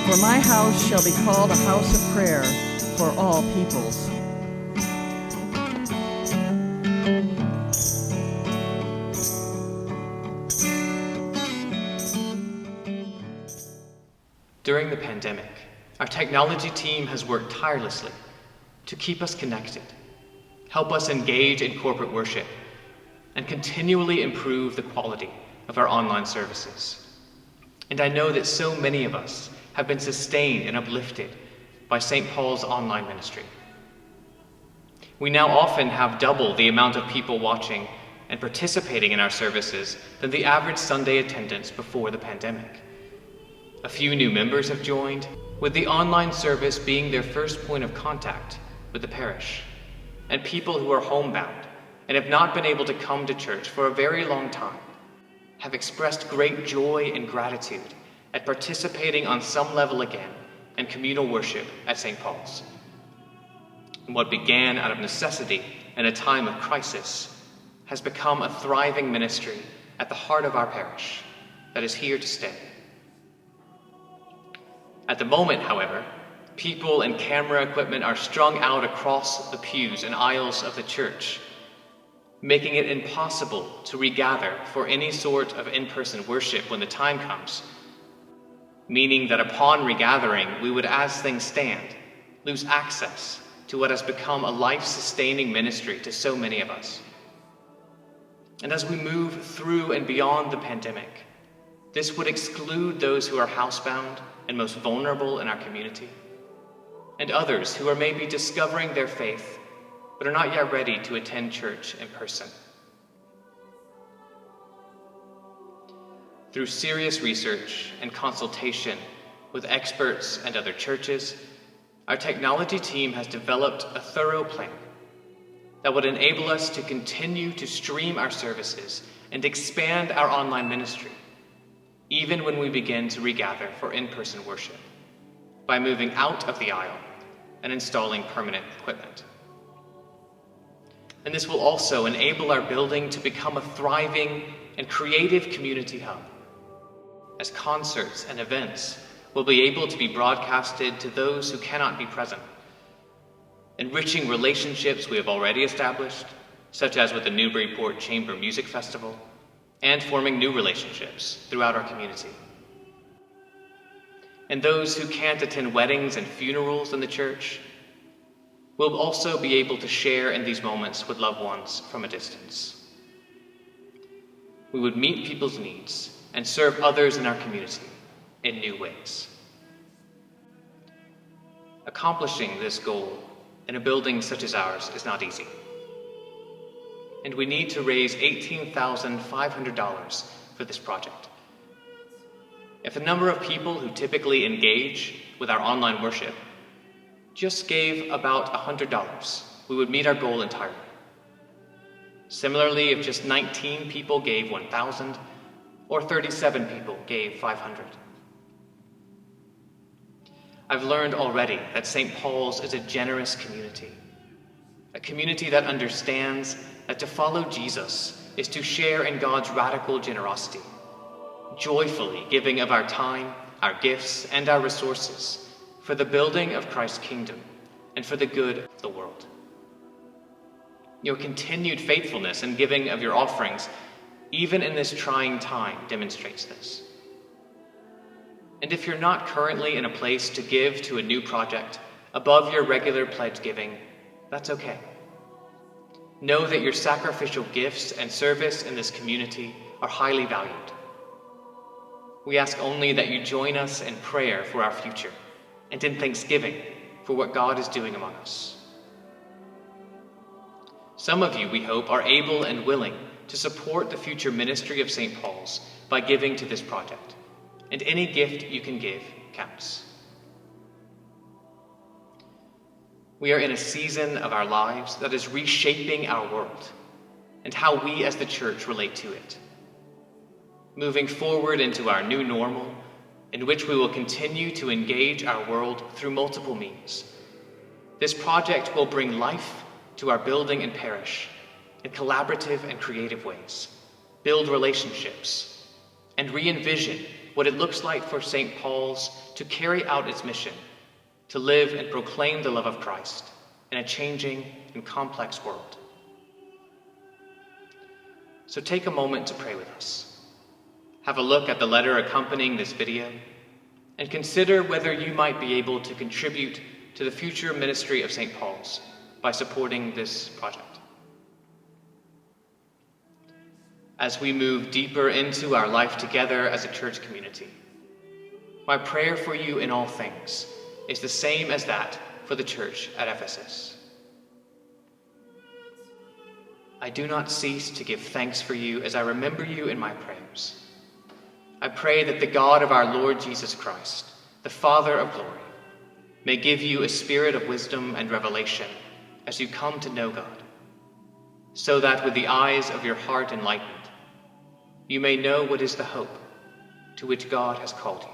For my house shall be called a house of prayer for all peoples. During the pandemic, our technology team has worked tirelessly to keep us connected, help us engage in corporate worship, and continually improve the quality of our online services. And I know that so many of us have been sustained and uplifted by St. Paul's online ministry. We now often have double the amount of people watching and participating in our services than the average Sunday attendance before the pandemic. A few new members have joined, with the online service being their first point of contact with the parish. And people who are homebound and have not been able to come to church for a very long time have expressed great joy and gratitude at participating on some level again in communal worship at St. Paul's. And what began out of necessity in a time of crisis has become a thriving ministry at the heart of our parish that is here to stay. At the moment, however, people and camera equipment are strung out across the pews and aisles of the church, making it impossible to regather for any sort of in-person worship when the time comes, meaning that upon regathering, we would, as things stand, lose access to what has become a life-sustaining ministry to so many of us. And as we move through and beyond the pandemic, this would exclude those who are housebound and most vulnerable in our community, and others who are maybe discovering their faith but are not yet ready to attend church in person. Through serious research and consultation with experts and other churches, our technology team has developed a thorough plan that would enable us to continue to stream our services and expand our online ministry, even when we begin to regather for in-person worship, by moving out of the aisle and installing permanent equipment. And this will also enable our building to become a thriving and creative community hub, as concerts and events will be able to be broadcasted to those who cannot be present, enriching relationships we have already established, such as with the Newburyport Chamber Music Festival, and forming new relationships throughout our community. And those who can't attend weddings and funerals in the church will also be able to share in these moments with loved ones from a distance. We would meet people's needs and serve others in our community in new ways. Accomplishing this goal in a building such as ours is not easy, and we need to raise $18,500 for this project. If the number of people who typically engage with our online worship just gave about $100, we would meet our goal entirely. Similarly, if just 19 people gave $1,000, or 37 people gave $500. I've learned already that St. Paul's is a generous community, a community that understands that to follow Jesus is to share in God's radical generosity, joyfully giving of our time, our gifts, and our resources for the building of Christ's kingdom and for the good of the world. Your continued faithfulness in giving of your offerings, even in this trying time, demonstrates this. And if you're not currently in a place to give to a new project above your regular pledge giving, that's okay. Know that your sacrificial gifts and service in this community are highly valued. We ask only that you join us in prayer for our future and in thanksgiving for what God is doing among us. Some of you, we hope, are able and willing to support the future ministry of St. Paul's by giving to this project, and any gift you can give counts. We are in a season of our lives that is reshaping our world, and how we as the church relate to it. Moving forward into our new normal, in which we will continue to engage our world through multiple means, this project will bring life to our building and parish in collaborative and creative ways, build relationships, and re-envision what it looks like for St. Paul's to carry out its mission, to live and proclaim the love of Christ in a changing and complex world. So take a moment to pray with us. Have a look at the letter accompanying this video, and consider whether you might be able to contribute to the future ministry of St. Paul's by supporting this project. As we move deeper into our life together as a church community, my prayer for you in all things is the same as that for the church at Ephesus. I do not cease to give thanks for you as I remember you in my prayers. I pray that the God of our Lord Jesus Christ, the Father of glory, may give you a spirit of wisdom and revelation as you come to know God, so that with the eyes of your heart enlightened, you may know what is the hope to which God has called you.